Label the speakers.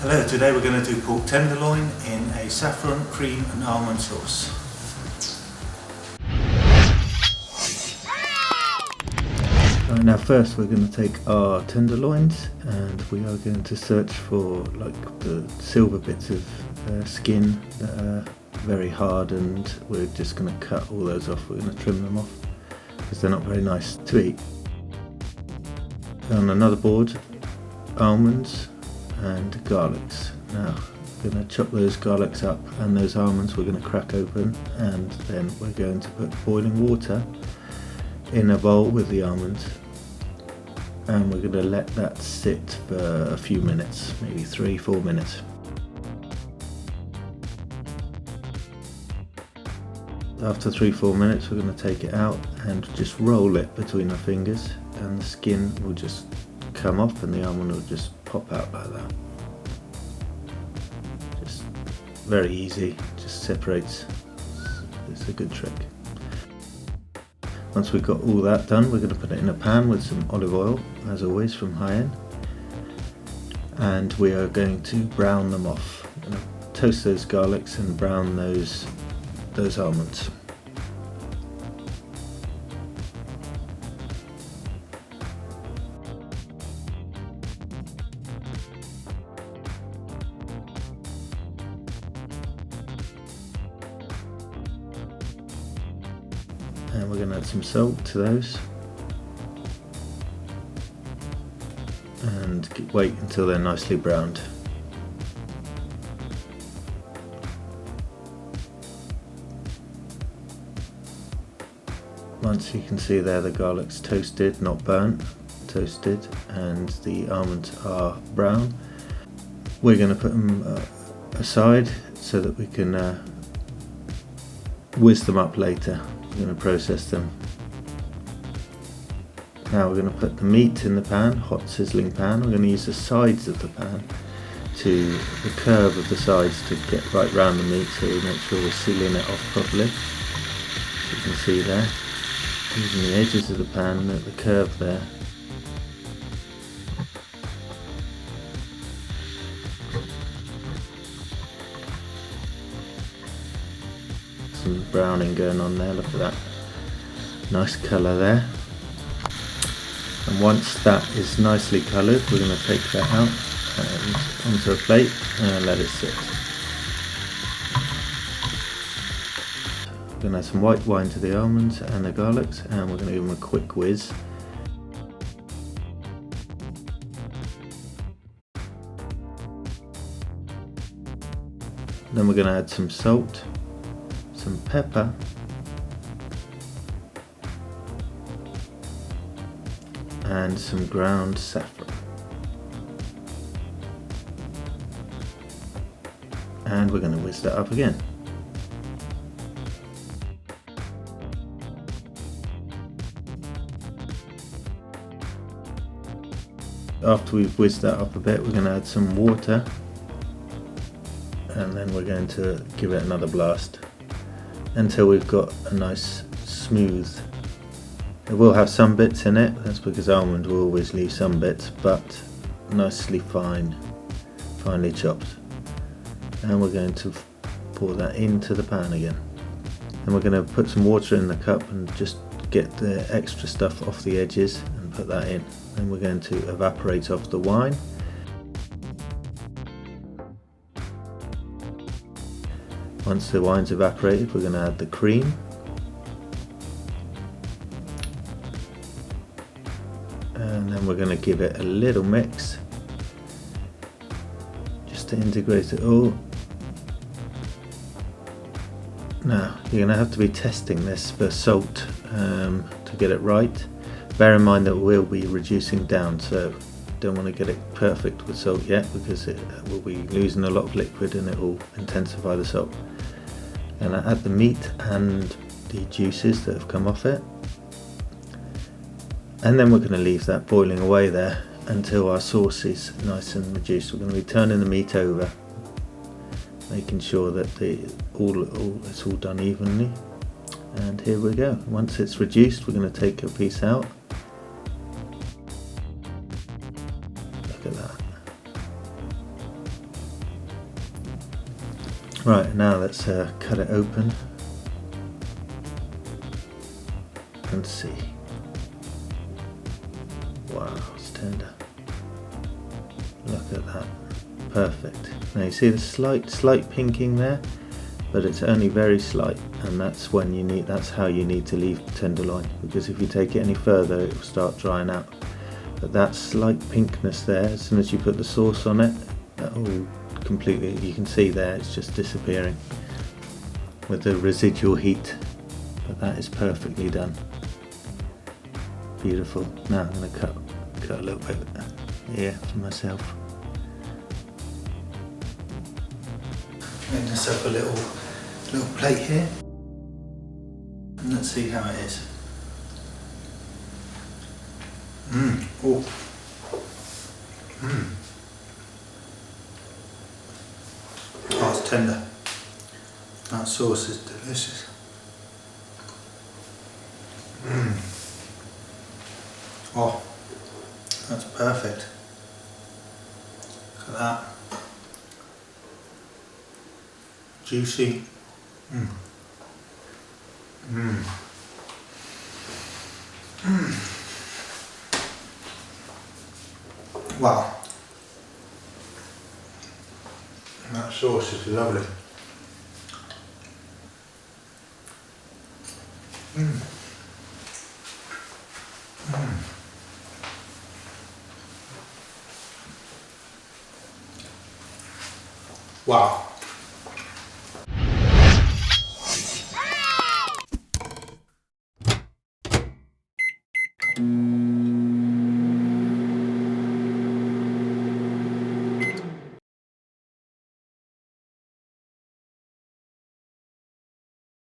Speaker 1: Hello, today we're going to do pork tenderloin in a saffron, cream and almond sauce. Right, now first we're going to take our tenderloins and we are going to search for like the silver bits of skin that are very hard, and we're just going to cut all those off. We're going to trim them off because they're not very nice to eat. On another board, almonds and garlics. Now we're going to chop those garlics up, and those almonds we're going to crack open, and then we're going to put boiling water in a bowl with the almonds, and we're going to let that sit for a few minutes, maybe 3-4 minutes. After 3-4 minutes we're going to take it out and just roll it between our fingers, and the skin will just come off and the almond will just pop out like that. Just very easy, just separates. It's a good trick. Once we've got all that done, we're going to put it in a pan with some olive oil, as always from High-End, and we are going to brown them off. We're going to toast those garlics and brown those almonds. And we're going to add some salt to those and wait until they're nicely browned. Once you can see there the garlic's toasted, not burnt, toasted, and the almonds are brown, we're going to put them aside so that we can whiz them up later. We're going to process them. Now we're going to put the meat in the pan, hot sizzling pan. We're going to use the sides of the pan, the curve of the sides, to get right round the meat, so we make sure we're sealing it off properly. As you can see there, using the edges of the pan, the curve there. Some browning going on there, look at that. Nice colour there. And once that is nicely coloured, we're going to take that out and onto a plate and let it sit. We're going to add some white wine to the almonds and the garlics, and we're going to give them a quick whiz. Then we're going to add some salt, some pepper, and some ground saffron. And we're going to whisk that up again. After we've whisked that up a bit, we're going to add some water, and then we're going to give it another blast until we've got a nice smooth. It will have some bits in it, that's because almond will always leave some bits, but nicely finely chopped. And we're going to pour that into the pan again. And we're going to put some water in the cup and just get the extra stuff off the edges and put that in. Then we're going to evaporate off the wine. Once the wine's evaporated, we're going to add the cream. And then we're going to give it a little mix just to integrate it all. Now you're going to have to be testing this for salt to get it right. Bear in mind that we'll be reducing down, so don't want to get it perfect with salt yet, because it will be losing a lot of liquid and it will intensify the salt. And I add the meat and the juices that have come off it, and then we're going to leave that boiling away there until our sauce is nice and reduced. We're going to be turning the meat over, making sure that it's all done evenly. And here we go. Once it's reduced, we're going to take a piece out. Look at that. Right, now let's cut it open and see. Wow, it's tender. Look at that. Perfect. Now you see the slight pinking there, but it's only very slight, and that's when you need. That's how you need to leave tenderloin, because if you take it any further, it will start drying out. But that slight pinkness there, as soon as you put the sauce on it, that will completely. You can see there, it's just disappearing with the residual heat. But that is perfectly done. Beautiful. Now I'm going to cut a little bit here for myself. Make this up a little plate here, and let's see how it is. Oh. Oh, it's tender. That sauce is delicious. Oh, that's perfect. Look at that. Juicy. Wow. That sauce is lovely. Wow.